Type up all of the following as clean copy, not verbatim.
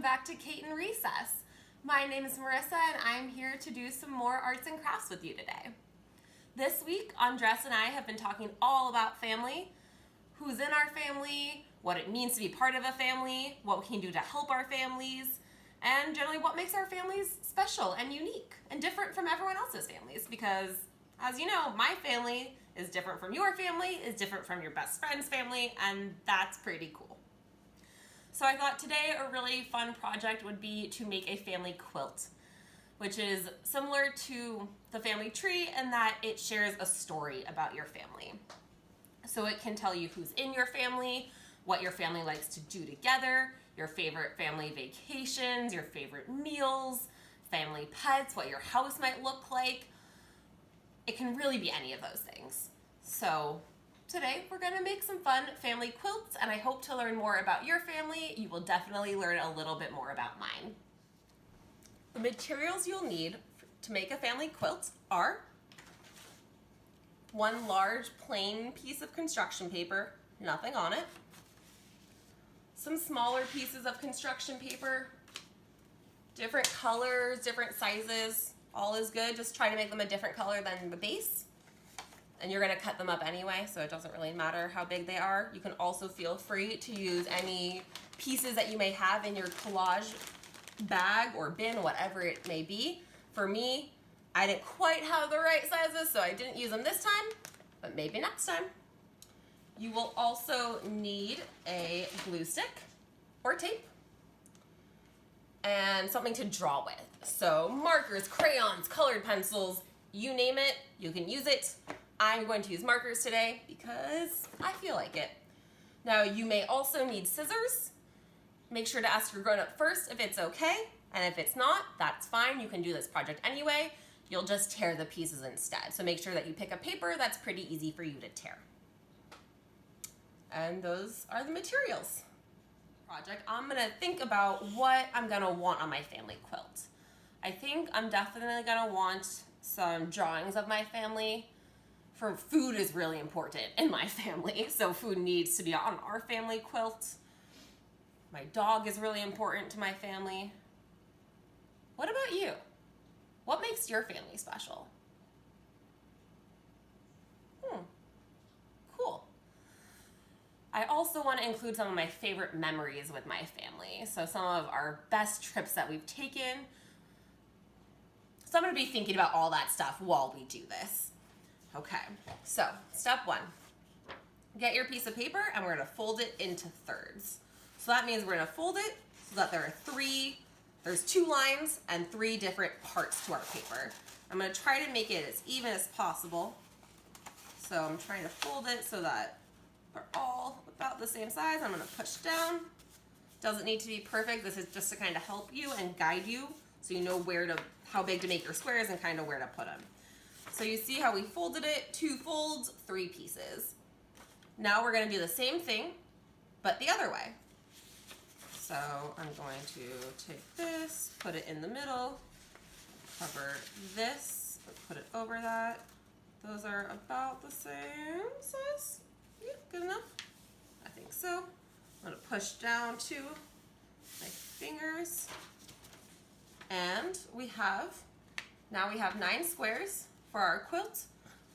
back to Cayton Recess. My name is Marissa and I'm here to do some more arts and crafts with you today. This week, Andres and I have been talking all about family, who's in our family, what it means to be part of a family, what we can do to help our families, and generally what makes our families special and unique and different from everyone else's families. Because, as you know, my family is different from your family, is different from your best friend's family, and that's pretty cool. So I thought today a really fun project would be to make a family quilt, which is similar to the family tree in that it shares a story about your family. So it can tell you who's in your family, what your family likes to do together, your favorite family vacations, your favorite meals, family pets, what your house might look like. It can really be any of those things. So today we're going to make some fun family quilts, and I hope to learn more about your family. You will definitely learn a little bit more about mine. The materials you'll need to make a family quilt are one large plain piece of construction paper, nothing on it, some smaller pieces of construction paper, different colors, different sizes, all is good. Just try to make them a different color than the base. And you're gonna cut them up anyway, so it doesn't really matter how big they are. You can also feel free to use any pieces that you may have in your collage bag or bin, whatever it may be. For me, I didn't quite have the right sizes, so I didn't use them this time, but maybe next time. You will also need a glue stick or tape and something to draw with. So markers, crayons, colored pencils, you name it, you can use it. I'm going to use markers today because I feel like it. Now you may also need scissors. Make sure to ask your grown-up first if it's okay, and if it's not, that's fine. You can do this project anyway. You'll just tear the pieces instead. So make sure that you pick a paper that's pretty easy for you to tear. And those are the materials. Project, I'm gonna think about what I'm gonna want on my family quilt. I think I'm definitely gonna want some drawings of my family. For food is really important in my family, so food needs to be on our family quilt. My dog is really important to my family. What about you? What makes your family special? Cool. I also want to include some of my favorite memories with my family. So some of our best trips that we've taken. So I'm going to be thinking about all that stuff while we do this. Okay, so step one. Get your piece of paper and we're going to fold it into thirds. So that means we're going to fold it so that there's two lines and three different parts to our paper. I'm going to try to make it as even as possible. So I'm trying to fold it so that we're all about the same size. I'm going to push down. Doesn't need to be perfect. This is just to kind of help you and guide you so you know how big to make your squares and kind of where to put them. So you see how we folded it, 2 folds, 3 pieces. Now we're going to do the same thing, but the other way. So I'm going to take this, put it in the middle, cover this, put it over that. Those are about the same size. Yeah, good enough? I think so. I'm going to push down to my fingers. And now we have 9 squares for our quilt.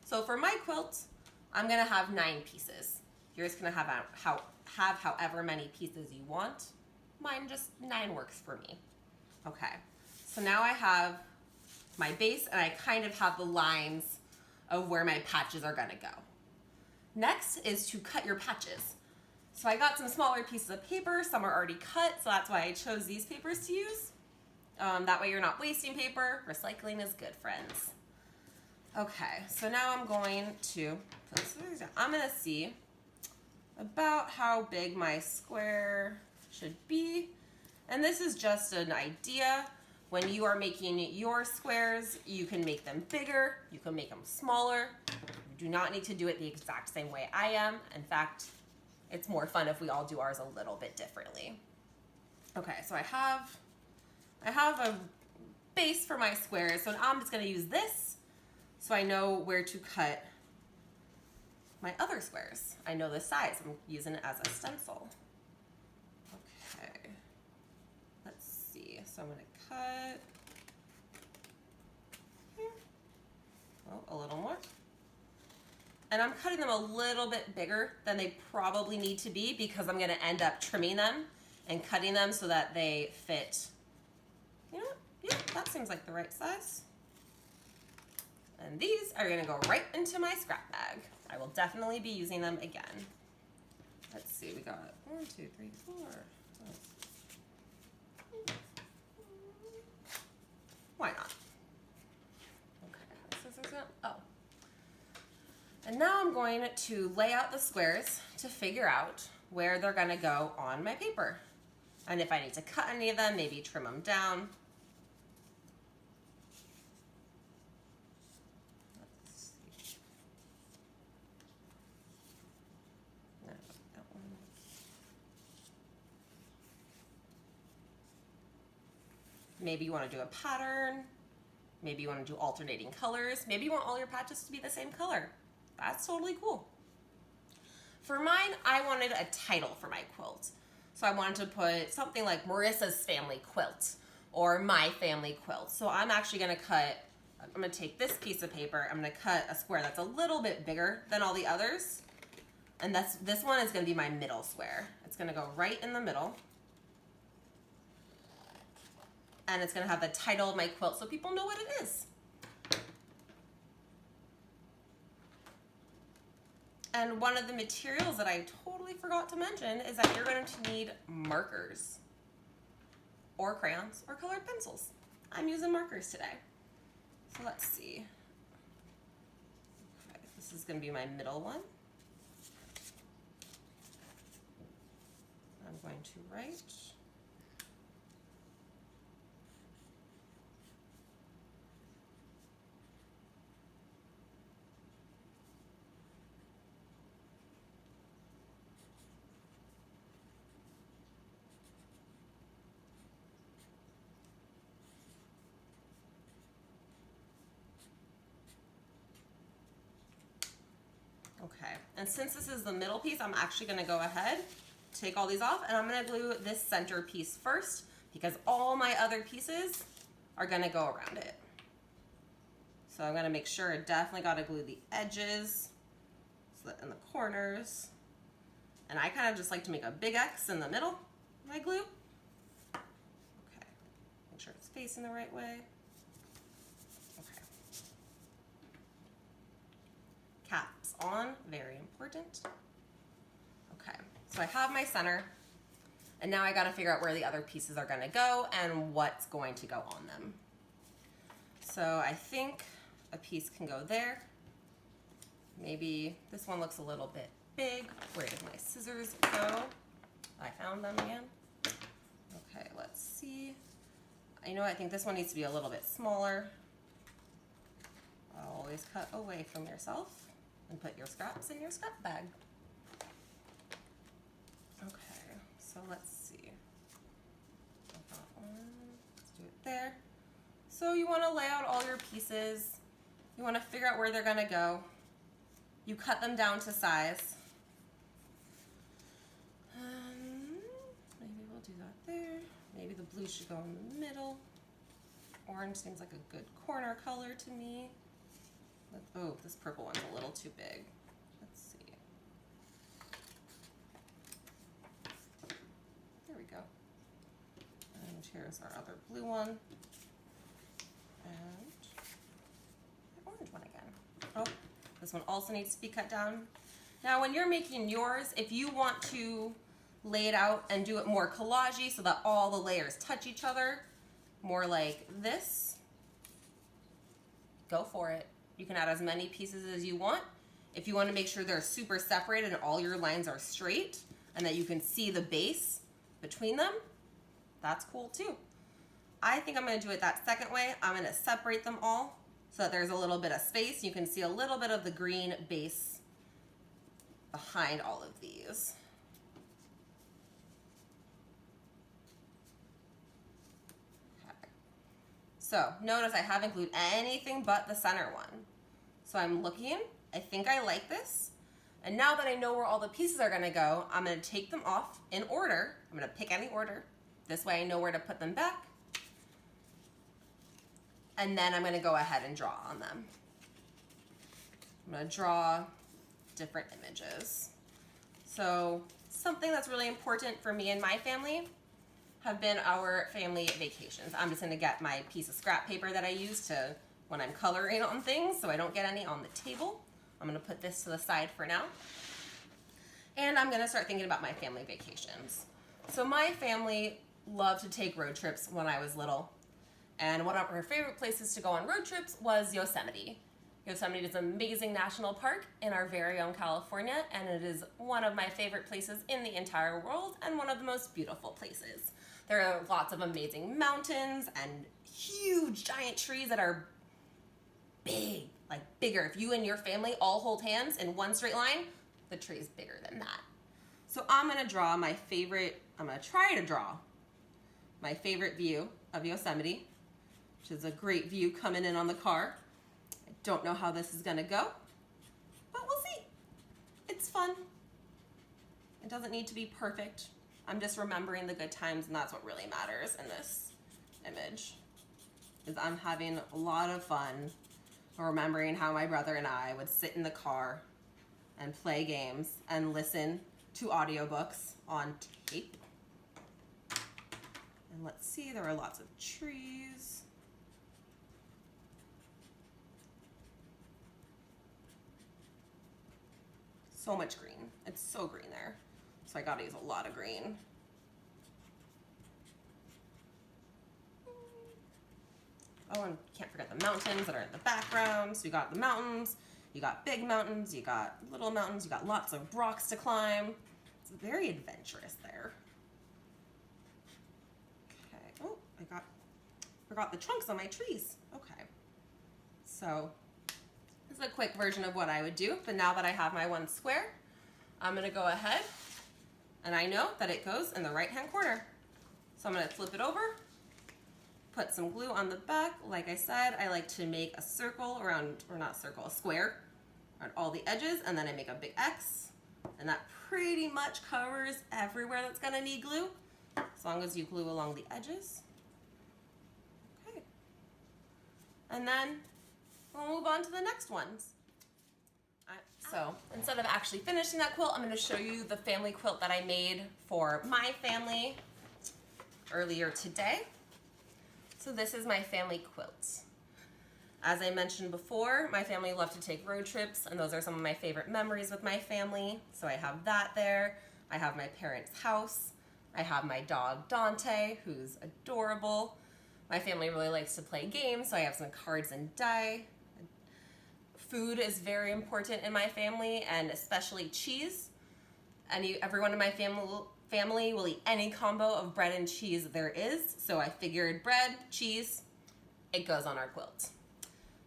So for my quilt, I'm going to have 9 pieces. Yours can have however many pieces you want. Mine just 9 works for me. Okay, so now I have my base and I kind of have the lines of where my patches are gonna go. Next is to cut your patches. So I got some smaller pieces of paper, some are already cut, so that's why I chose these papers to use. That way you're not wasting paper. Recycling is good, friends. Okay, so now I'm going to see about how big my square should be. And this is just an idea. When you are making your squares, you can make them bigger, you can make them smaller. You do not need to do it the exact same way I am. In fact, it's more fun if we all do ours a little bit differently. Okay, so I have a base for my squares, so I'm just gonna use this so I know where to cut my other squares. I know the size, I'm using it as a stencil. Okay, let's So I'm going to cut here. Oh, a little more. And I'm cutting them a little bit bigger than they probably need to be because I'm going to end up trimming them and cutting them so that they fit. You know what? Yeah, that seems like the right size. And these are going to go right into my scrap bag. I will definitely be using them again. Let's see, we got 1, 2, 3, 4. Why not? Okay, scissors up. Oh. And now I'm going to lay out the squares to figure out where they're going to go on my paper. And if I need to cut any of them, maybe trim them down. Let's see. No, that one. Maybe you want to do a pattern. Maybe you want to do alternating colors. Maybe you want all your patches to be the same color. That's totally cool. For mine, I wanted a title for my quilt. So I wanted to put something like Marissa's Family Quilt or My Family Quilt. So I'm actually going to take this piece of paper, I'm going to cut a square that's a little bit bigger than all the others. And this one is going to be my middle square. It's going to go right in the middle. And it's going to have the title of my quilt so people know what it is. And one of the materials that I totally forgot to mention is that you're going to need markers or crayons or colored pencils. I'm using markers today. So let's see. Okay, this is going to be my middle one. I'm going to write. Okay, and since this is the middle piece, I'm actually going to go ahead, take all these off, and I'm going to glue this center piece first because all my other pieces are going to go around it. So I'm going to make sure I definitely got to glue the edges so that in the corners. And I kind of just like to make a big X in the middle when I glue. Okay, make sure it's facing the right way. Caps on, very important. Okay, so I have my center, and now I gotta figure out where the other pieces are gonna go and what's going to go on them. So I think a piece can go there. Maybe this one looks a little bit big. Where did my scissors go? I found them again. Okay, let's see. I think this one needs to be a little bit smaller. Always cut away from yourself. And put your scraps in your scrap bag. Okay, so let's see. Let's do it there. So you want to lay out all your pieces. You want to figure out where they're going to go. You cut them down to size. Maybe we'll do that there. Maybe the blue should go in the middle. Orange seems like a good corner color to me. Oh, this purple one's a little too big. Let's see. There we go. And here's our other blue one. And the orange one again. Oh, this one also needs to be cut down. Now, when you're making yours, if you want to lay it out and do it more collagey so that all the layers touch each other, more like this, go for it. You can add as many pieces as you want. If you want to make sure they're super separated and all your lines are straight and that you can see the base between them, that's cool too. I think I'm going to do it that second way. I'm going to separate them all so that there's a little bit of space. You can see a little bit of the green base behind all of these. So notice I haven't glued anything but the center one. So I'm looking, I think I like this. And now that I know where all the pieces are gonna go, I'm gonna take them off in order. I'm gonna pick any order. This way I know where to put them back. and then I'm gonna go ahead and draw on them. I'm gonna draw different images. So something that's really important for me and my family have been our family vacations. I'm just gonna get my piece of scrap paper that I use to when I'm coloring on things so I don't get any on the table. I'm gonna put this to the side for now. And I'm gonna start thinking about my family vacations. So my family loved to take road trips when I was little. And one of our favorite places to go on road trips was Yosemite. Yosemite is an amazing national park in our very own California, and it is one of my favorite places in the entire world and one of the most beautiful places. There are lots of amazing mountains and huge giant trees that are big, like bigger. If you and your family all hold hands in one straight line, the tree is bigger than that. So I'm gonna try to draw my favorite view of Yosemite, which is a great view coming in on the car. I don't know how this is gonna go, but we'll see. It's fun. It doesn't need to be perfect. I'm just remembering the good times, and that's what really matters in this image, is I'm having a lot of fun remembering how my brother and I would sit in the car and play games and listen to audiobooks on tape. And let's see, there are lots of trees. So much green. It's so green there. So I gotta use a lot of green. Oh, and can't forget the mountains that are in the background. So you got the mountains, you got big mountains, you got little mountains, you got lots of rocks to climb. It's very adventurous there. Okay, oh, I forgot the trunks on my trees. Okay, so this is a quick version of what I would do, but now that I have my one square, I'm gonna go ahead, and I know that it goes in the right-hand corner. So I'm gonna flip it over, put some glue on the back. Like I said, I like to make a circle around, or not circle, a square around all the edges, and then I make a big X, and that pretty much covers everywhere that's gonna need glue, as long as you glue along the edges. Okay. And then we'll move on to the next ones. So instead of actually finishing that quilt, I'm gonna show you the family quilt that I made for my family earlier today. So this is my family quilt. As I mentioned before, my family loved to take road trips, and those are some of my favorite memories with my family. So I have that there. I have my parents' house. I have my dog Dante, who's adorable. My family really likes to play games, so I have some cards and die. Food is very important in my family, and especially cheese. Everyone in my family will eat any combo of bread and cheese there is, so I figured bread, cheese, it goes on our quilt.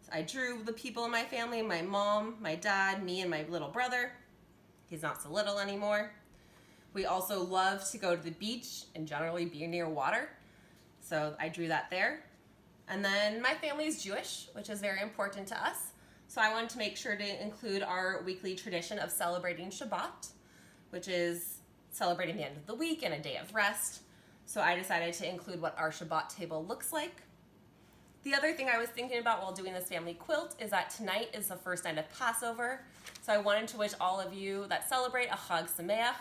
So I drew the people in my family, my mom, my dad, me, and my little brother. He's not so little anymore. We also love to go to the beach and generally be near water, so I drew that there. And then my family is Jewish, which is very important to us. So I wanted to make sure to include our weekly tradition of celebrating Shabbat, which is celebrating the end of the week and a day of rest. So I decided to include what our Shabbat table looks like. The other thing I was thinking about while doing this family quilt is that tonight is the first night of Passover. So I wanted to wish all of you that celebrate a Chag Sameach.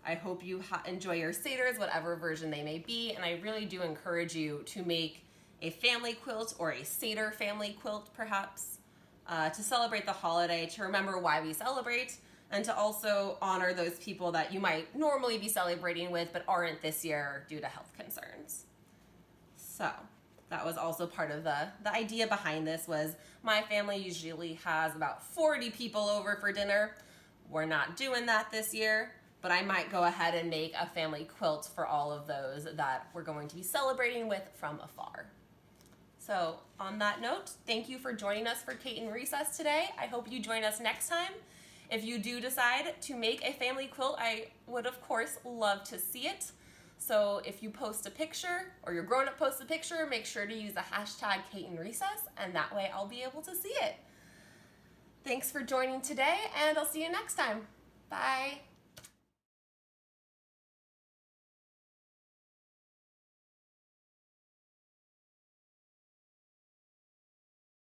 I hope you enjoy your seders, whatever version they may be, and I really do encourage you to make a family quilt or a seder family quilt perhaps, to celebrate the holiday, to remember why we celebrate, and to also honor those people that you might normally be celebrating with but aren't this year due to health concerns. So that was also part of the idea behind this. Was my family usually has about 40 people over for dinner. We're not doing that this year, but I might go ahead and make a family quilt for all of those that we're going to be celebrating with from afar. So on that note, thank you for joining us for Cayton Recess today. I hope you join us next time. If you do decide to make a family quilt, I would of course love to see it. So if you post a picture, or your grown-up posts a picture, make sure to use the hashtag Cayton Recess, and that way I'll be able to see it. Thanks for joining today, and I'll see you next time. Bye.